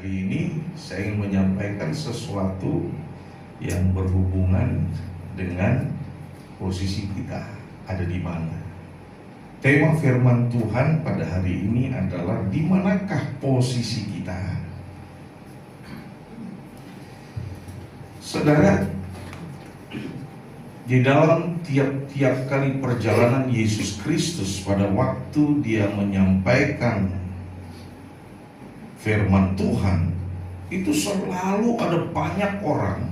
Hari ini saya ingin menyampaikan sesuatu yang berhubungan dengan posisi kita ada di mana. Tema firman Tuhan pada hari ini adalah di manakah posisi kita? Saudara, di dalam tiap-tiap kali perjalanan Yesus Kristus pada waktu dia menyampaikan firman Tuhan, itu selalu ada banyak orang,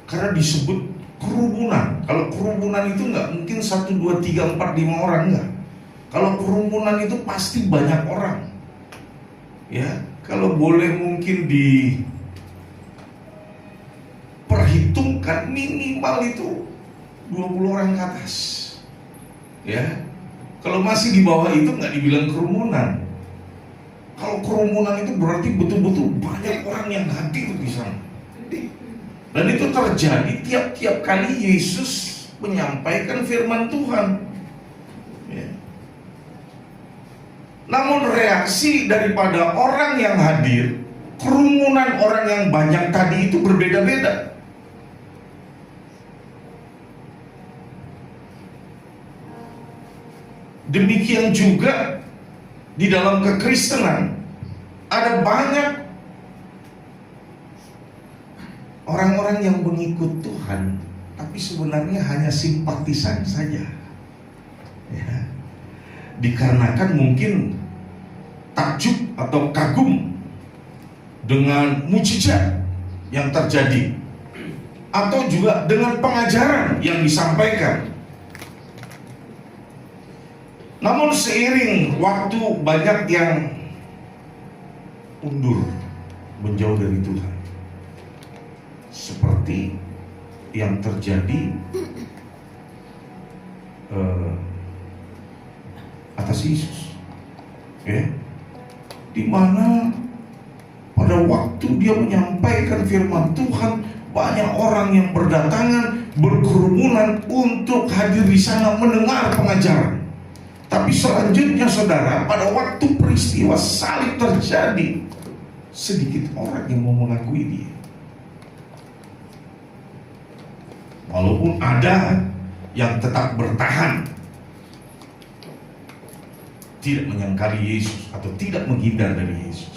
karena disebut kerumunan. Kalau kerumunan itu nggak mungkin 1, 2, 3, 4, 5 orang, nggak. Kalau kerumunan itu pasti banyak orang. Ya, kalau boleh mungkin diperhitungkan minimal itu 20 orang ke atas. Ya, kalau masih di bawah itu nggak dibilang kerumunan. Kalau kerumunan itu berarti betul-betul banyak orang yang hadir di sana. Dan itu terjadi tiap-tiap kali Yesus menyampaikan firman Tuhan. Ya. Namun reaksi daripada orang yang hadir, kerumunan orang yang banyak tadi itu berbeda-beda. Demikian juga di dalam kekristenan ada banyak orang-orang yang mengikut Tuhan, tapi sebenarnya hanya simpatisan saja. Ya. Dikarenakan mungkin takjub atau kagum dengan mujizat yang terjadi, atau juga dengan pengajaran yang disampaikan. Namun seiring waktu banyak yang undur, menjauh dari Tuhan, seperti yang terjadi atas Yesus, ya, di mana pada waktu dia menyampaikan firman Tuhan, banyak orang yang berdatangan, berkerumunan untuk hadir di sana mendengar pengajaran. Tapi selanjutnya saudara, pada waktu peristiwa salib terjadi, sedikit orang yang mau mengakui dia. Walaupun ada yang tetap bertahan, tidak menyangkali Yesus atau tidak menghindar dari Yesus.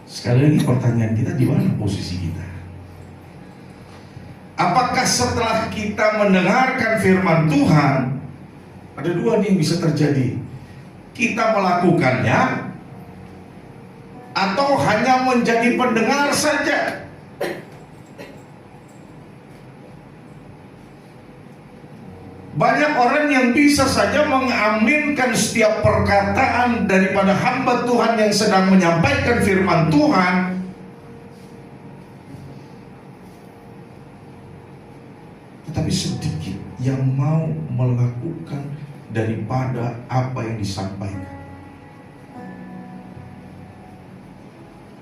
Sekali lagi pertanyaan kita, di mana posisi kita? Apakah setelah kita mendengarkan firman Tuhan, ada dua nih yang bisa terjadi. Kita melakukannya, atau hanya menjadi pendengar saja. Banyak orang yang bisa saja mengaminkan setiap perkataan daripada hamba Tuhan yang sedang menyampaikan firman Tuhan, tetapi sedikit yang mau melakukan daripada apa yang disampaikan.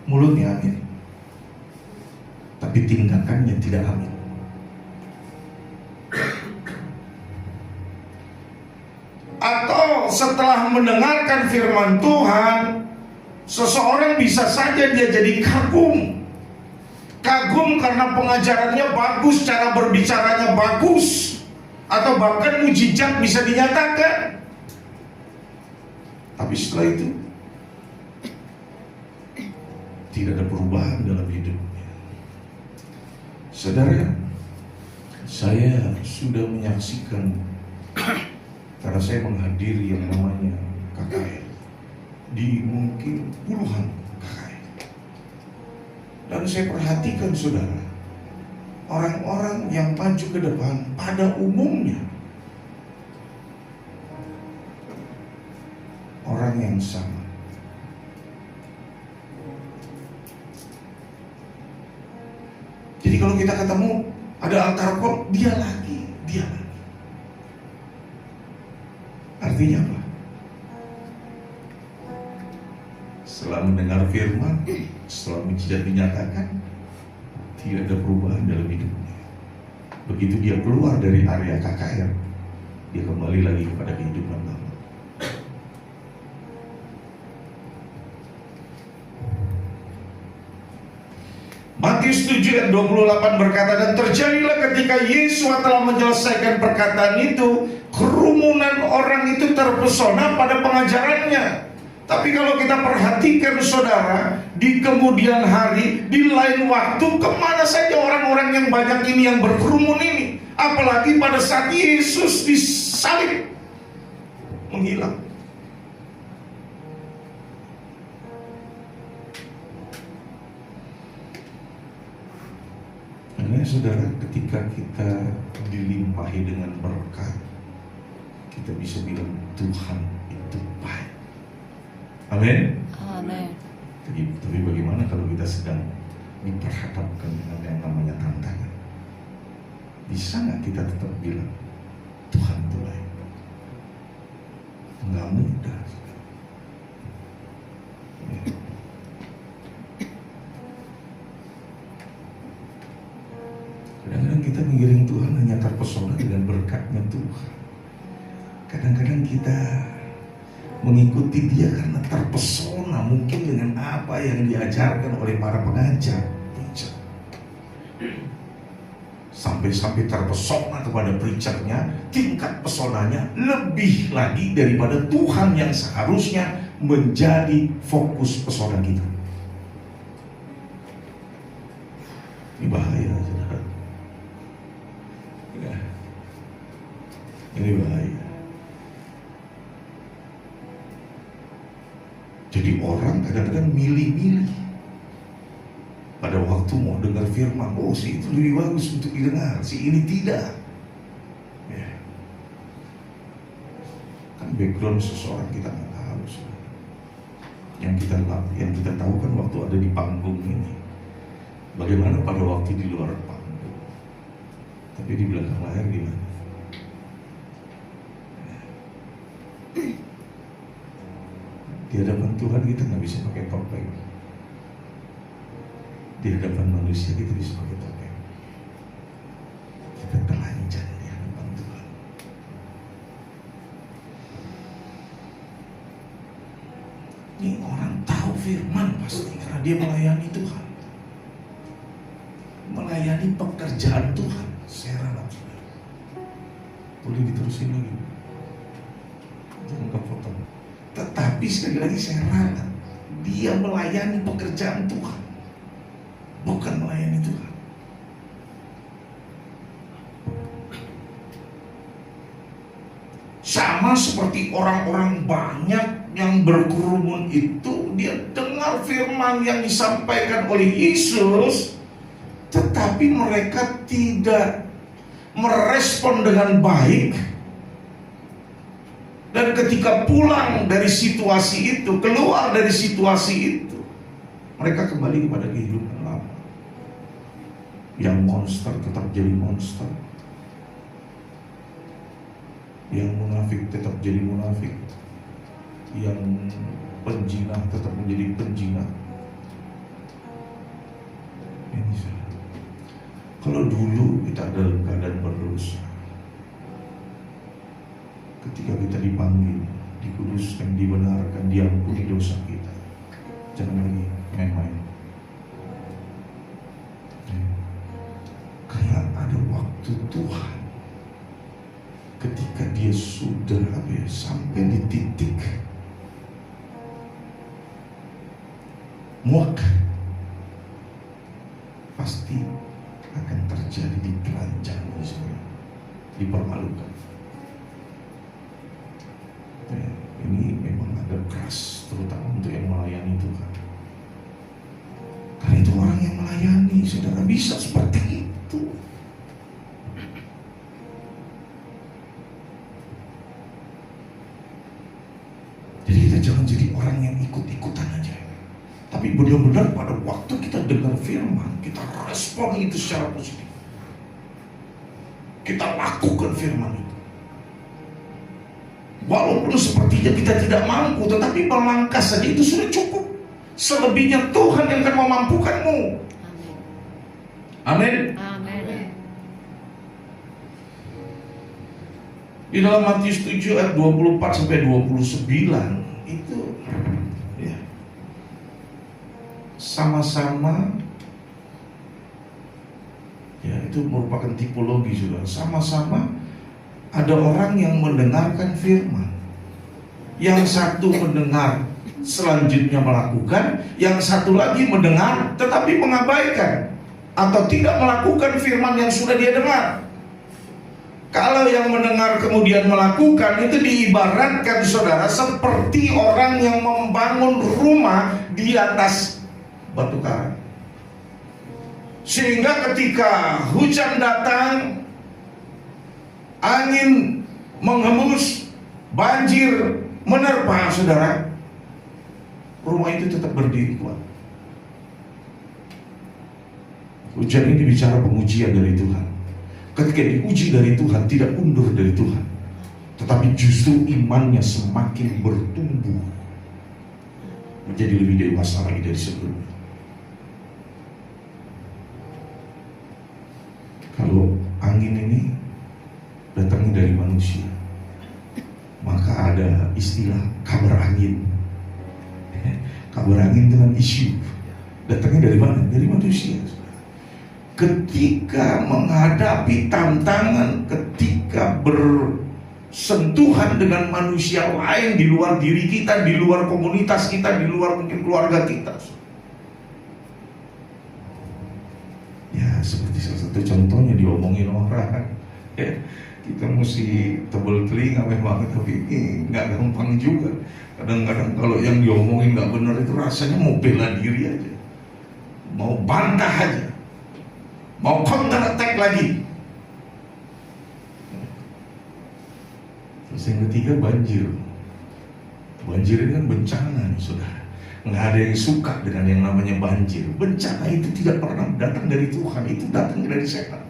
Mulutnya amin, tapi tindakannya tidak amin. Atau setelah mendengarkan firman Tuhan, seseorang bisa saja dia jadi kagum. Kagum karena pengajarannya bagus, cara berbicaranya bagus, atau bahkan mujizat bisa dinyatakan. Tapi setelah itu tidak ada perubahan dalam hidupnya. Saudara, saya sudah menyaksikan, karena saya menghadiri yang namanya KKR di mungkin puluhan KKR. Dan saya perhatikan saudara, orang-orang yang maju ke depan pada umumnya orang yang sama. Jadi kalau kita ketemu ada altar call, dia lagi. Artinya apa? Setelah mendengar firman, setelah mujizat dinyatakan, tidak ada perubahan dalam hidupnya. Begitu dia keluar dari area KKR, dia kembali lagi kepada kehidupan lama. Matius 7 ayat 28 berkata, dan terjadilah ketika Yesus telah menyelesaikan perkataan itu, kerumunan orang itu terpesona pada pengajarannya. Tapi kalau kita perhatikan saudara, di kemudian hari, di lain waktu, kemana saja orang-orang yang banyak ini yang berkerumun ini? Apalagi pada saat Yesus disalib, menghilang. Karena saudara, ketika kita dilimpahi dengan berkat, kita bisa bilang Tuhan itu baik. Amin. Amin. Tapi bagaimana kalau kita sedang diperhadapkan dengan yang namanya tantangan? Bisa nggak kita tetap bilang Tuhan itu baik? Nggak mudah. Ya. Kadang-kadang kita mengiring Tuhan hanya terpesona dengan berkatnya Tuhan. Kadang-kadang kita mengikuti Dia karena terpesona mungkin dengan apa yang diajarkan oleh para pengajar. Sampai-sampai terpesona kepada preachernya, tingkat pesonanya lebih lagi daripada Tuhan yang seharusnya menjadi fokus pesona kita. Ini bahaya, saudara. Ya. Ini bahaya. Jadi orang kadang-kadang milih-milih. Pada waktu mau dengar firman, oh si itu lebih bagus untuk didengar, si ini tidak. Ya. Kan background seseorang kita nggak tahu. Yang kita tahu kan waktu ada di panggung ini, bagaimana pada waktu di luar panggung. Tapi di belakang layar gimana? Ya. Di hadapan Tuhan kita nggak bisa pakai topeng. Di hadapan manusia kita bisa pakai topeng. Kita telanjang di hadapan Tuhan. Ini orang tahu firman pasti karena dia melayani Tuhan, melayani pekerjaan Tuhan. Saya rela. Boleh diterusin lagi, jangan kepotong. Tetapi sekali lagi saya rela, dia melayani pekerjaan Tuhan, bukan melayani Tuhan. Sama seperti orang-orang banyak yang berkerumun itu, dia dengar firman yang disampaikan oleh Yesus, tetapi mereka tidak merespon dengan baik. Dan ketika pulang dari situasi itu, keluar dari situasi itu, mereka kembali kepada kehidupan lama. Yang monster tetap jadi monster, yang munafik tetap jadi munafik, yang penjinah tetap menjadi penjinah. Ini salah. Kalau dulu kita dalam keadaan berdosa, ketika kita dipanggil, dikuduskan, dibenarkan, diampuni dosa kita, jangan lagi main-main. Karena ada waktu Tuhan, ketika dia sudah sampai di titik muak, pasti akan terjadi di keranjang misalnya, dipermalukan. Ya, ini memang agak keras, terutama untuk yang melayani Tuhan. Karena itu orang yang melayani, saudara, bisa seperti itu. Jadi kita jangan jadi orang yang ikut-ikutan aja, tapi benar-benar pada waktu kita dengar firman, kita respon itu secara positif. Kita lakukan firman itu. Walaupun sepertinya kita tidak mampu, tetapi melangkah saja itu sudah cukup. Selebihnya Tuhan yang akan memampukanmu. Amin. Amin. Di dalam Matius 7 ayat 24 sampai 29 itu ya, sama-sama itu merupakan tipologi, saudara. Sama-sama ada orang yang mendengarkan firman. Yang satu mendengar, selanjutnya melakukan. Yang satu lagi mendengar, tetapi mengabaikan atau tidak melakukan firman yang sudah dia dengar. Kalau yang mendengar kemudian melakukan, itu diibaratkan, saudara, seperti orang yang membangun rumah di atas batu karang. Sehingga ketika hujan datang, angin menghembus, banjir menerpa, saudara, rumah itu tetap berdiri kuat. Hujan ini bicara pengujian dari Tuhan. Ketika diuji dari Tuhan, tidak mundur dari Tuhan, tetapi justru imannya semakin bertumbuh, menjadi lebih dewasa lagi dari sebelumnya. Kalau angin ini datangnya dari manusia, maka ada istilah kabar angin. Kabar angin dengan isu datangnya dari mana? Dari manusia. Ketika menghadapi tantangan, ketika bersentuhan dengan manusia lain di luar diri kita, di luar komunitas kita, di luar mungkin keluarga kita, ya seperti salah satu contohnya diomongin orang, ya, kita mesti tebel telinga memang, tapi ini nggak gampang juga. Kadang-kadang kalau yang diomongin nggak benar itu rasanya mau bela diri aja, mau bantah aja, mau counter attack lagi. Terus yang ketiga, banjir. Banjir ini kan bencana nih, saudara. Nggak ada yang suka dengan yang namanya banjir. Bencana itu tidak pernah datang dari Tuhan, itu datang dari setan.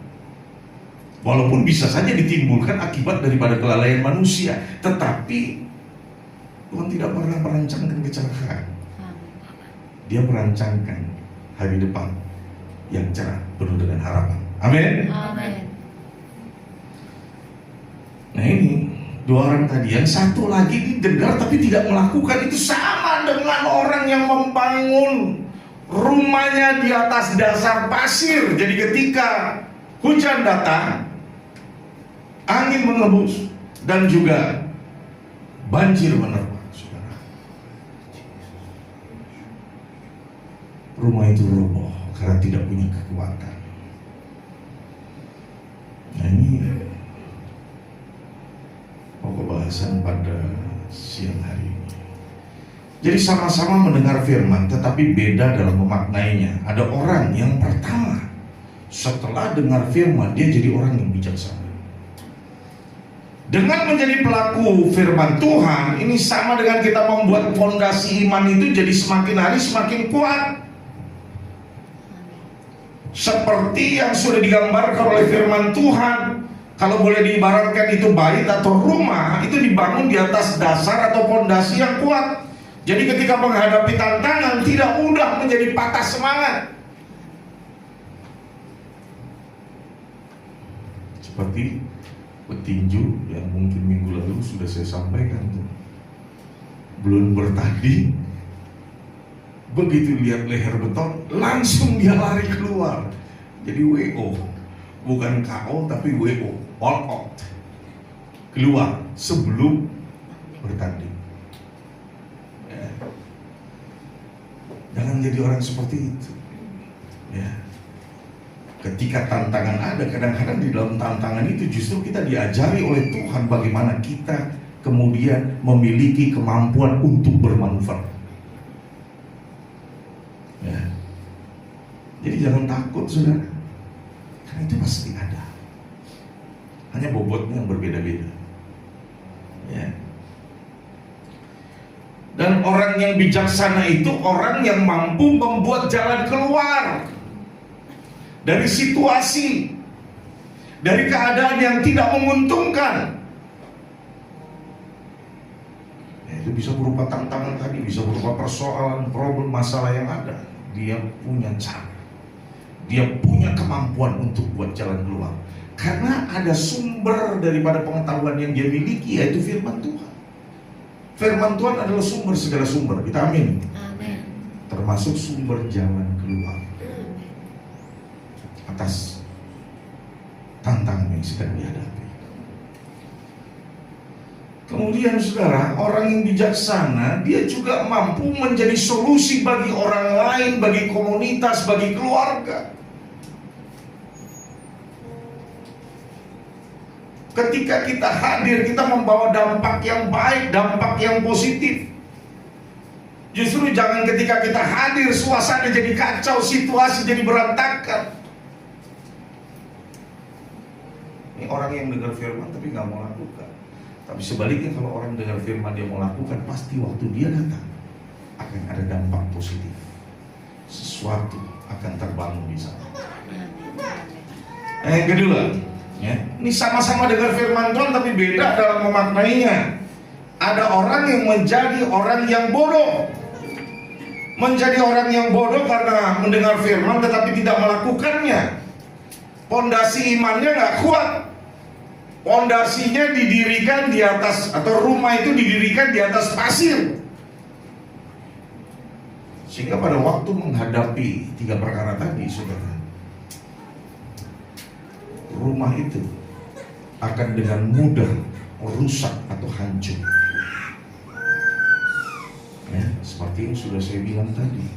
Walaupun bisa saja ditimbulkan akibat daripada kelalaian manusia, tetapi Tuhan tidak pernah merancangkan kecelakaan. Dia merancangkan hari depan yang cerah, penuh dengan harapan. Amin. Amin. Nah ini dua orang tadi, yang satu lagi didengar tapi tidak melakukan, itu sama dengan orang yang membangun rumahnya di atas dasar pasir. Jadi ketika hujan datang, angin menghembus, dan juga banjir menerpa, saudara, rumah itu roboh karena tidak punya kekuatan. Nah ini pokok bahasan pada siang hari ini. Jadi sama-sama mendengar firman, tetapi beda dalam memaknainya. Ada orang yang pertama, setelah dengar firman, dia jadi orang yang bijaksana. Dengan menjadi pelaku firman Tuhan, ini sama dengan kita membuat fondasi iman itu jadi semakin hari semakin kuat. Seperti yang sudah digambarkan oleh firman Tuhan, kalau boleh diibaratkan itu bait atau rumah, itu dibangun di atas dasar atau fondasi yang kuat. Jadi ketika menghadapi tantangan, tidak mudah menjadi patah semangat. Seperti petinju yang mungkin minggu lalu sudah saya sampaikan tuh, belum bertanding, begitu lihat leher beton, langsung dia lari keluar. Jadi WO, bukan KO tapi WO, all out, keluar sebelum bertanding. Ya. Jangan jadi orang seperti itu. Ya. Ketika tantangan ada, kadang-kadang di dalam tantangan itu justru kita diajari oleh Tuhan bagaimana kita kemudian memiliki kemampuan untuk bermanuver. Ya. Jadi jangan takut, saudara, karena itu pasti ada. Hanya bobotnya yang berbeda-beda. Ya. Dan orang yang bijaksana itu orang yang mampu membuat jalan keluar dari situasi, dari keadaan yang tidak menguntungkan. Itu bisa berupa tantangan tadi, bisa berupa persoalan, problem, masalah yang ada. Dia punya cara, dia punya kemampuan untuk buat jalan keluar, karena ada sumber daripada pengetahuan yang dia miliki, yaitu firman Tuhan. Firman Tuhan adalah sumber segala sumber. Kita amin. Amin. Termasuk sumber jalan keluar atas tantangan yang sedang dihadapi. Kemudian saudara, orang yang bijaksana, dia juga mampu menjadi solusi bagi orang lain, bagi komunitas, bagi keluarga. Ketika kita hadir, kita membawa dampak yang baik, dampak yang positif. Justru jangan ketika kita hadir, suasana jadi kacau, situasi jadi berantakan. Ini orang yang dengar firman tapi gak mau lakukan. Tapi sebaliknya kalau orang dengar firman dia mau lakukan, pasti waktu dia datang akan ada dampak positif. Sesuatu akan terbangun di sana. Yang kedua, ya, ini sama-sama dengar firman Tuhan tapi beda dalam memaknainya. Ada orang yang menjadi orang yang bodoh. Menjadi orang yang bodoh karena mendengar firman tetapi tidak melakukannya. Pondasi imannya gak kuat. Pondasinya didirikan di atas, atau rumah itu didirikan di atas pasir. Sehingga pada waktu menghadapi 3 perkara tadi, saudara, rumah itu akan dengan mudah rusak atau hancur. Ya, seperti yang sudah saya bilang tadi,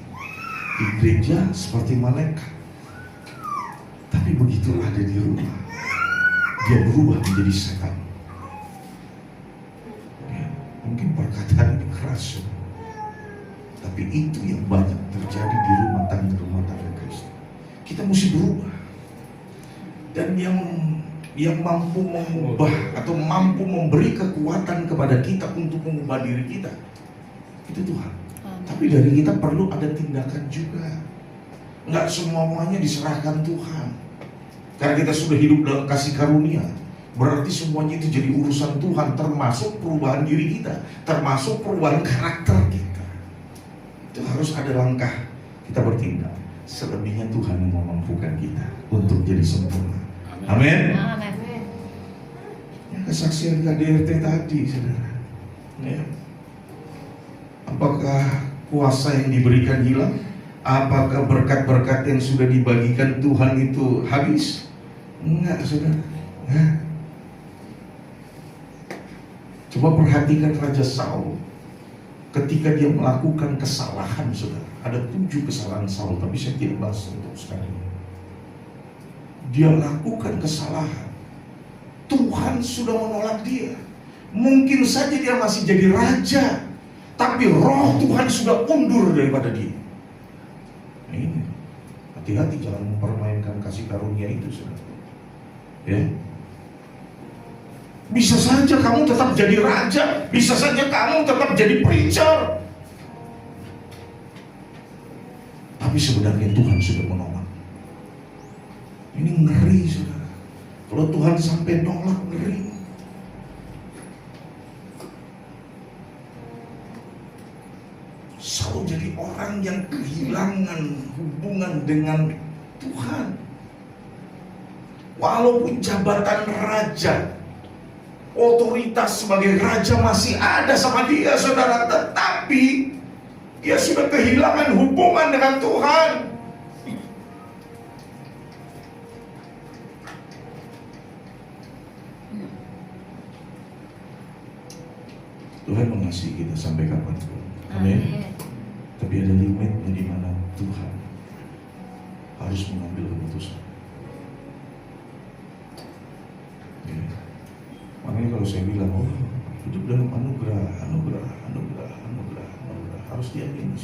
di gereja seperti malaikat, tapi begitu ada di rumah, dia berubah menjadi setan. Ya, mungkin perkataan ini keras, tapi itu yang banyak terjadi di rumah tangga Kristen. Kita mesti berubah. Dan yang mampu mengubah atau mampu memberi kekuatan kepada kita untuk mengubah diri kita, itu Tuhan. Tapi dari kita perlu ada tindakan juga. Nggak semuanya diserahkan Tuhan. Karena kita sudah hidup dalam kasih karunia, berarti semuanya itu jadi urusan Tuhan, termasuk perubahan diri kita, termasuk perubahan karakter kita. Itu harus ada langkah kita bertindak. Selebihnya Tuhan yang memampukan kita untuk jadi sempurna. Amin. Ya, kesaksian KDRT tadi, saudara. Ya. Apakah kuasa yang diberikan hilang? Apakah berkat-berkat yang sudah dibagikan Tuhan itu habis? Enggak, saudara. Enggak. Coba perhatikan Raja Saul. Ketika dia melakukan kesalahan, saudara. Ada 7 kesalahan Saul, tapi saya tidak bahas untuk sekarang ini. Dia lakukan kesalahan. Tuhan sudah menolak dia. Mungkin saja dia masih jadi raja, tapi roh Tuhan sudah undur daripada dia. Nah, ini hati-hati, jangan mempermainkan kasih karunia itu, saudara. Ya, bisa saja kamu tetap jadi raja, bisa saja kamu tetap jadi preacher, tapi sebenarnya Tuhan sudah menolak. Ini ngeri, saudara. Kalau Tuhan sampai nolak, ngeri. Saul jadi orang yang kehilangan hubungan dengan Tuhan. Walaupun jabatan raja, otoritas sebagai raja masih ada sama dia, saudara, tetapi dia sudah kehilangan hubungan dengan Tuhan. Tuhan mengasihi kita sampai kapanpun. Amin. Tapi ada limitnya di mana Tuhan harus mengambil keputusan. Ya. Makanya kalau saya bilang, oh, hidup dalam anugerah, harus diamini.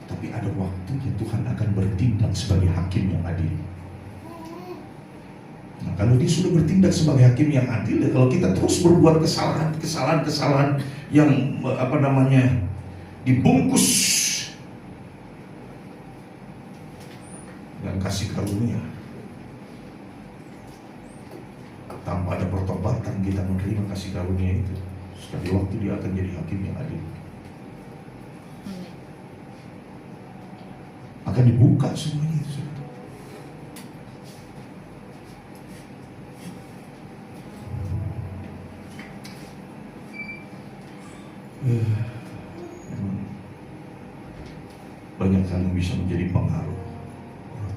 Tapi ada waktunya Tuhan akan bertindak sebagai hakim yang adil. Nah, kalau dia sudah bertindak sebagai hakim yang adil, ya, kalau kita terus berbuat kesalahan yang dibungkus dengan kasih karunia, tanpa ada pertobatan kita menerima kasih karunia itu, sekali waktu dia akan jadi hakim yang adil. Akan dibuka semuanya itu, saudara. Banyak hal yang bisa menjadi pengaruh.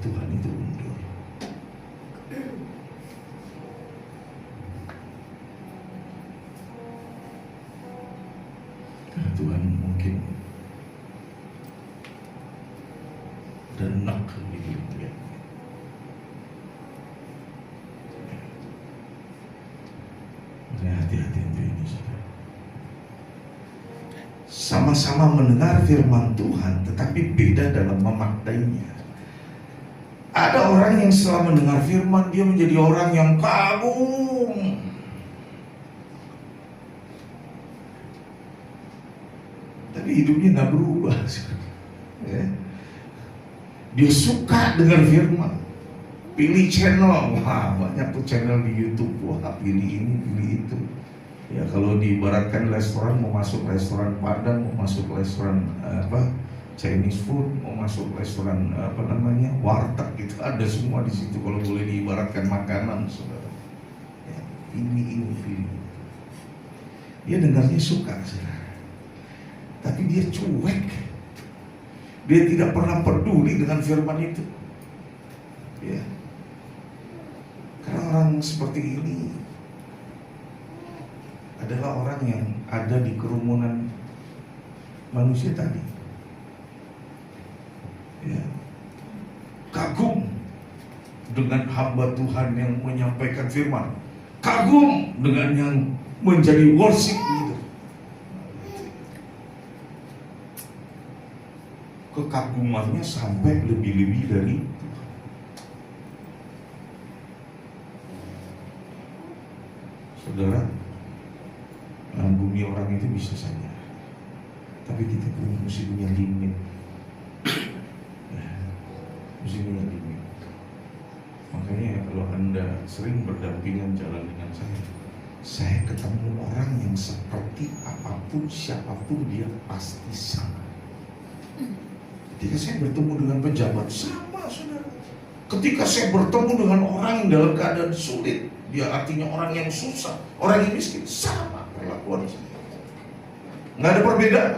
Tuhan itu undur. ada enak gitu ya. Hati-hati untuk ini, saudara. Sama-sama mendengar firman Tuhan, tetapi beda dalam memaknainya. Ada orang yang setelah mendengar firman, dia menjadi orang yang kagum. Tapi hidupnya nggak berubah. Ya. Dia suka dengar firman. Pilih channel, wah banyak tuh channel di YouTube, wah pilih ini, pilih itu. Ya kalau diibaratkan restoran, mau masuk restoran Padang, mau masuk restoran Chinese food, mau masuk restoran warteg, gitu ada semua di situ. Kalau boleh diibaratkan makanan, saudara. Ya, ini. Dia dengarnya suka, saudara. Tapi dia cuek. Dia tidak pernah peduli dengan firman itu. Ya. Karena orang seperti ini adalah orang yang ada di kerumunan manusia tadi. Ya. Kagum dengan hamba Tuhan yang menyampaikan firman, kagum dengan yang menjadi worship leader. Kekagumannya sampai lebih-lebih dari Tuhan. Saudara, mengagumi orang itu bisa saja, tapi kita mesti punya limit. Mesti punya limit. Makanya kalau Anda sering berdampingan jalan dengan saya ketemu orang yang seperti apapun, siapapun dia pasti sama. Ketika saya bertemu dengan pejabat, sama, saudara. Ketika saya bertemu dengan orang yang dalam keadaan sulit, dia artinya orang yang susah, orang yang miskin, sama perlakuan saya. Nggak ada perbedaan.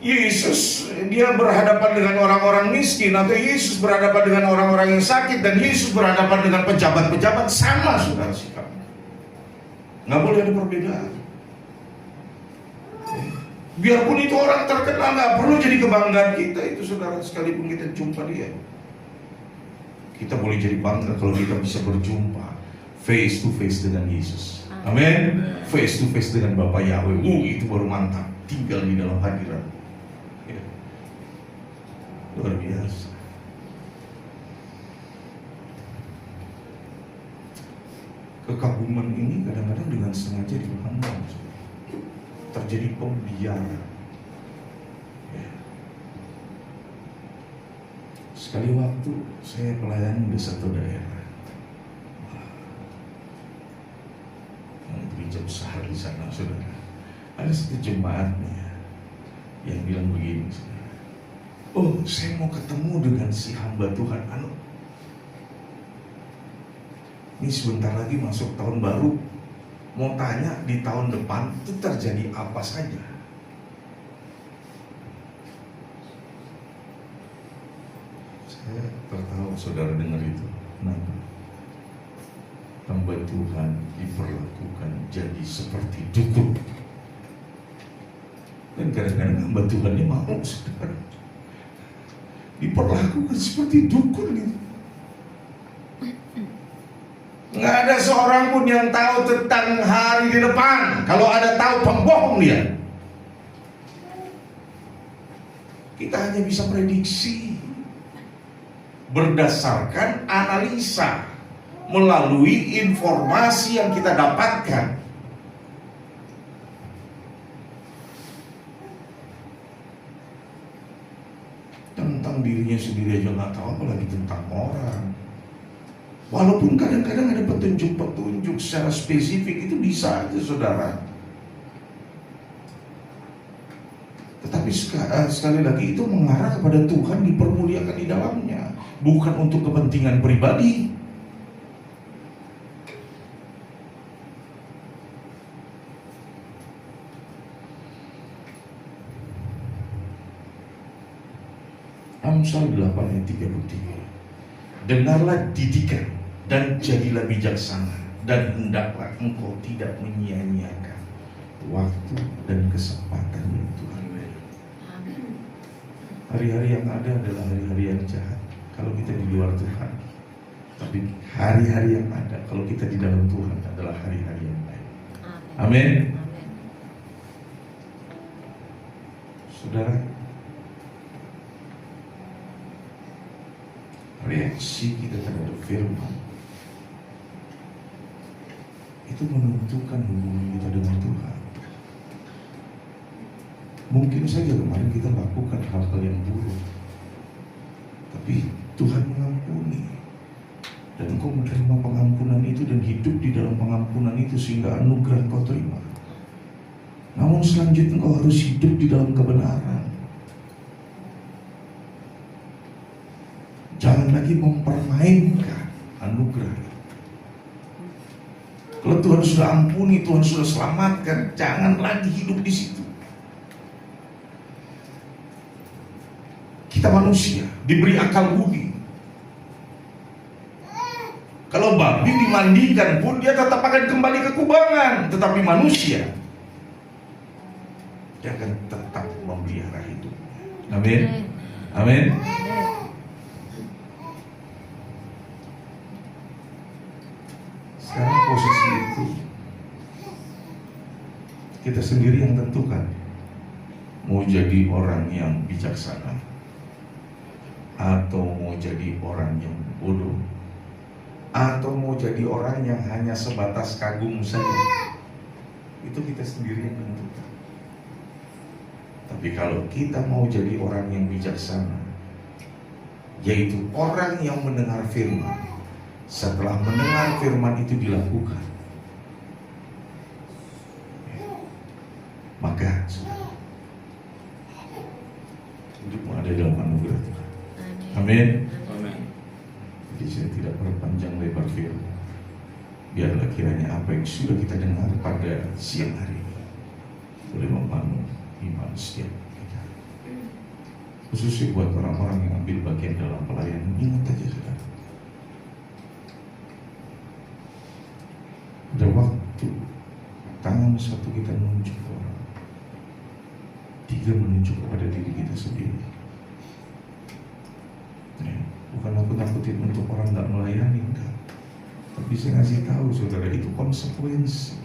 Yesus, dia berhadapan dengan orang-orang miskin, atau Yesus berhadapan dengan orang-orang yang sakit, dan Yesus berhadapan dengan pejabat-pejabat, sama, saudara, sikapnya. Nggak boleh ada perbedaan. Biarpun itu orang terkenal, nggak perlu jadi kebanggaan kita itu, saudara. Sekalipun kita jumpa dia, kita boleh jadi bangga kalau kita bisa berjumpa face to face dengan Yesus. Amin. Face to face dengan Bapak Yahweh. Itu baru mantap. Tinggal di dalam hadirat. Ya. Luar biasa. Kekaguman ini kadang-kadang dengan sengaja dibangun. Terjadi pembiaran. Ya. Sekali waktu saya melayani di satu daerah, memberi jam sehari di sana, saudara. Ada satu jemaatnya yang bilang begini, saudara. Oh, saya mau ketemu dengan si hamba Tuhan. Ini sebentar lagi masuk tahun baru. Mau tanya di tahun depan itu terjadi apa saja. Saya tertawa, saudara, dengar itu. Kenapa? Hamba Tuhan diperlakukan jadi seperti dukun. Dan kadang-kadang hamba Tuhan ini mau, saudara, diperlakukan seperti dukun gitu. Nggak ada seorang pun yang tahu tentang hari di depan. Kalau ada tahu, pembohong dia. Kita hanya bisa prediksi berdasarkan analisa melalui informasi yang kita dapatkan. Tentang dirinya sendiri aja nggak tahu, apalagi tentang orang. Walaupun kadang-kadang ada petunjuk-petunjuk secara spesifik, itu bisa aja, saudara. Tetapi sekali lagi itu mengarah kepada Tuhan dipermuliakan di dalamnya, bukan untuk kepentingan pribadi. Amsal 8 ayat 33. Dengarlah didikan dan jadilah bijaksana, dan hendaklah engkau tidak menyia-nyiakan waktu dan kesempatan yang Tuhan beri. Hari-hari yang ada adalah hari-hari yang jahat kalau kita di luar Tuhan. Tapi hari-hari yang ada kalau kita di dalam Tuhan adalah hari-hari yang baik. Amin. Saudara, reaksi kita terhadap firman itu menentukan hubungan kita dengan Tuhan. Mungkin saja kemarin kita lakukan hal-hal yang buruk, tapi Tuhan mengampuni, dan engkau menerima pengampunan itu dan hidup di dalam pengampunan itu sehingga anugerah kau terima. Namun selanjutnya engkau harus hidup di dalam kebenaran. Jangan lagi mempermainkan anugerah. Kalau Tuhan sudah ampuni, Tuhan sudah selamatkan, jangan lagi hidup di situ. Kita manusia, diberi akal budi. Kalau babi dimandikan pun dia tetap akan kembali ke kubangan. Tetapi manusia, dia akan tetap memelihara hidup. Amin. Amin. Sekarang posisi itu kita sendiri yang tentukan. Mau jadi orang yang bijaksana atau mau jadi orang yang bodoh, atau mau jadi orang yang hanya sebatas kagum saja. Itu kita sendiri yang tentukan. Tapi kalau kita mau jadi orang yang bijaksana, yaitu orang yang mendengar firman, setelah mendengar firman itu dilakukan, maka hidupmu ada dalam anugerah Tuhan. Amin. Amin. Jadi saya tidak berpanjang lebar firman. Biarlah kiranya apa yang sudah kita dengar pada siang hari ini boleh membangun iman setiap kita. Khususnya buat orang-orang yang ambil bagian dalam pelayanan, ingat aja saudara, ada waktu tangan satu kita menunjuk ke orang, tiga menunjuk kepada diri kita sendiri. Bukan aku takutin untuk orang nggak melayani, enggak. Tapi saya ngasih tahu saudara, itu konsekuensi.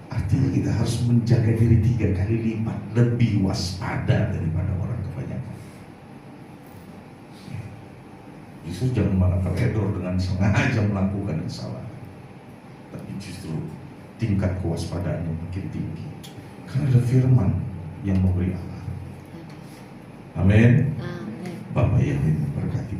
Artinya kita harus menjaga diri 3 kali lipat lebih waspada daripada orang kebanyakan. Justru jangan malah teledor dengan sengaja melakukan kesalahan, tapi justru tingkat kewaspadaannya makin tinggi karena ada firman yang memberi amanah. Amin. Bapak yang memberkati.